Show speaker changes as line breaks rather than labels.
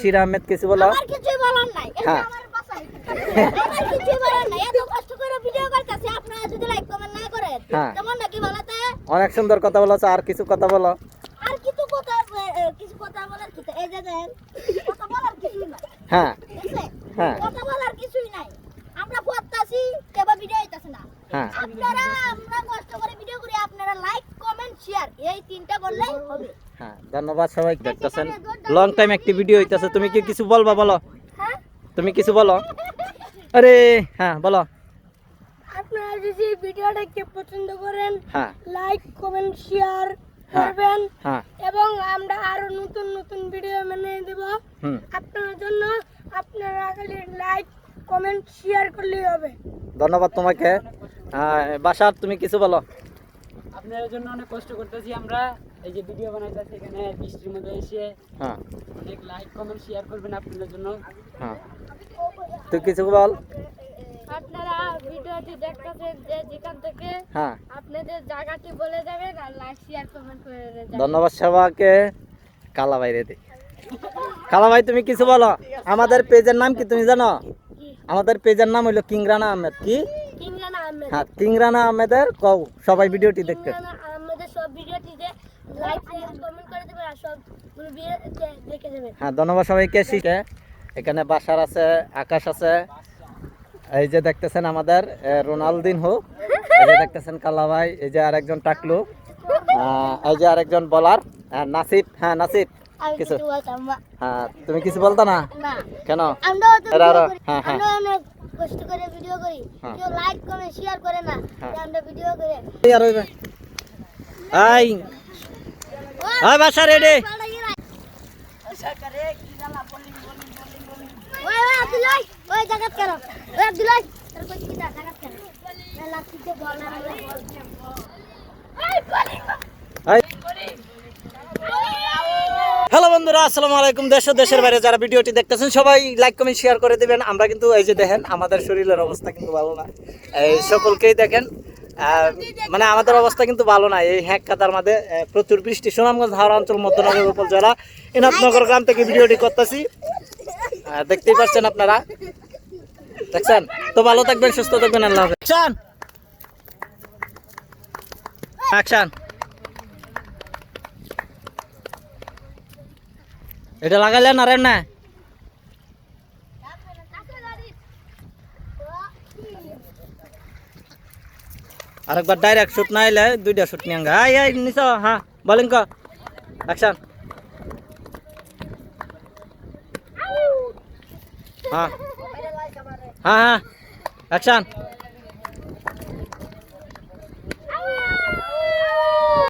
শির আহমেদ কিছু বলো।
আমার কিছুই বলার নাই, এটা
হ্যাঁ।
আমার বাসায়। আমার কিছুই বলার নাই, এত কষ্ট করে ভিডিও করতেছি, আপনারা যদি লাইক কমেন্ট না করেন
হ্যাঁ।
কেমন নাকি বলতে?
অনেক সুন্দর কথা বলেছো, আর কিছু কথা বলো।
আর কিছু কথা বলার কি, এই যে দেন কথা বলার কিছুই নাই।
হ্যাঁ
বুঝছে?
হ্যাঁ
কথা বলার কিছুই নাই, আমরা পড়তাছি কেবা ভিডিও হইতাছে না।
হ্যাঁ
আপনারা আমরা কষ্ট করে ভিডিও করি, আপনারা লাইক কমেন্ট শেয়ার এই তিনটা করলেই হবে।
হ্যাঁ, ধন্যবাদ সবাই দেখতেছেন। লং টাইম একটি ভিডিও হইতাছে, তুমি কি কিছু বলবা বলো,
হ্যাঁ,
তুমি কিছু বলো। আরে হ্যাঁ বলো।
আপনারা যদি ভিডিওটাকে পছন্দ করেন
হ্যাঁ
লাইক কমেন্ট শেয়ার
হ্যাঁ
করবেন
হ্যাঁ
এবং আমরা আরো নতুন নতুন ভিডিও বানিয়ে দেব
হুম
আপনার জন্য। আপনারা খালি লাইক কমেন্ট শেয়ার করলেই হবে।
ধন্যবাদ তোমাকে। বাসার তুমি কিছু বলো।
আপনাদের জন্য অনেক কষ্ট করতেছি আমরা, এই যে ভিডিও বানাইতেছি এখানে বৃষ্টির মধ্যে এসে।
হ্যাঁ
অনেক লাইক কমেন্ট শেয়ার করবেন আপনাদের জন্য।
হ্যাঁ, তুই কিছু বল।
আপনারা ভিডিওটি দেখতেছেন যে যেখান থেকে
হ্যাঁ,
আপনাদের জায়গাটি বলে যাবেন আর লাইক শেয়ার কমেন্ট করে যাবেন।
ধন্যবাদ সবাইকে। কালা বাইরে দে। কালা ভাই তুমি কিছু বলো। আমাদের পেজের নাম কি তুমি জানো? আমাদের পেজের নাম হইলো কিংরানা আহমেদ। কি?
কিংরানা আহমেদ।
হ্যাঁ, কিংরানা আহমেদের কও সবাই ভিডিওটি দেখতে।
কিংরানা আহমেদের সব ভিডিওটিতে লাইক শেয়ার কমেন্ট করে দেবেন আর সব ভিডিও দেখে দেবেন।
হ্যাঁ, ধন্যবাদ সবাইকে। শিখে এখানে বাসার আছে, আকাশ আছে, এই যে দেখতেছেন আমাদের রোনালদিনহো, এই যে দেখতেছেন কালা ভাই, এই যে আরেকজন টাকলু, এই যে আরেকজন বলার নাসিব। হ্যাঁ নাসিব
আমি
কিছু।
কিছু বলতাম না।
হ্যাঁ, তুমি কিছু বলতো না
না,
কেন?
আমরাও তো
এরা
ভিডিও
আরো-
করি,
হ্যাঁ, হ্যাঁ।
আমরা অনেক কষ্ট করে ভিডিও করি,
হ্যাঁ।
কেউ লাইক কমেন্ট শেয়ার করে না,
হ্যাঁ।
যে আমরা ভিডিও করে
এই আর ওই এই বাসা রেডি।
ওই আব্দুল্লাহ, ওই জায়গা কেন? ওই আব্দুল্লাহ, তোর কই কি জায়গা কেন? না লাঠিতে বল না বল।
হ্যালো বন্ধুরা, আসসালামু আলাইকুম। দেশ ও দেশের বাইরে যারা ভিডিওটি দেখতেছেন সবাই লাইক কমেন্ট শেয়ার করে দিবেন। আমরা কিন্তু এই যে দেখেন আমাদের শরীরের অবস্থা কিন্তু ভালো না, এই সকলকেই দেখেন মানে আমাদের অবস্থা কিন্তু ভালো না। এই হ্যাক কাদার মধ্যে প্রচুর বৃষ্টি। সুনামগঞ্জ হাওড়া অঞ্চল মধ্যনগর উপজেলা ইনাথনগর গ্রাম থেকে ভিডিওটি করতেছি, দেখতেই পাচ্ছেন আপনারা, দেখছেন তো। ভালো থাকবেন, সুস্থ থাকবেন, আল্লাহ হাফেজ। Action action. এটা লাগাইলেন আর না আরেকবার ডাইরেক্ট শুট না এলে দুইটা শুট নিয়ে আই আই নিছ। হ্যাঁ বলেন ক অ্যাকশন। হ্যাঁ হ্যাঁ হ্যাঁ অ্যাকশন।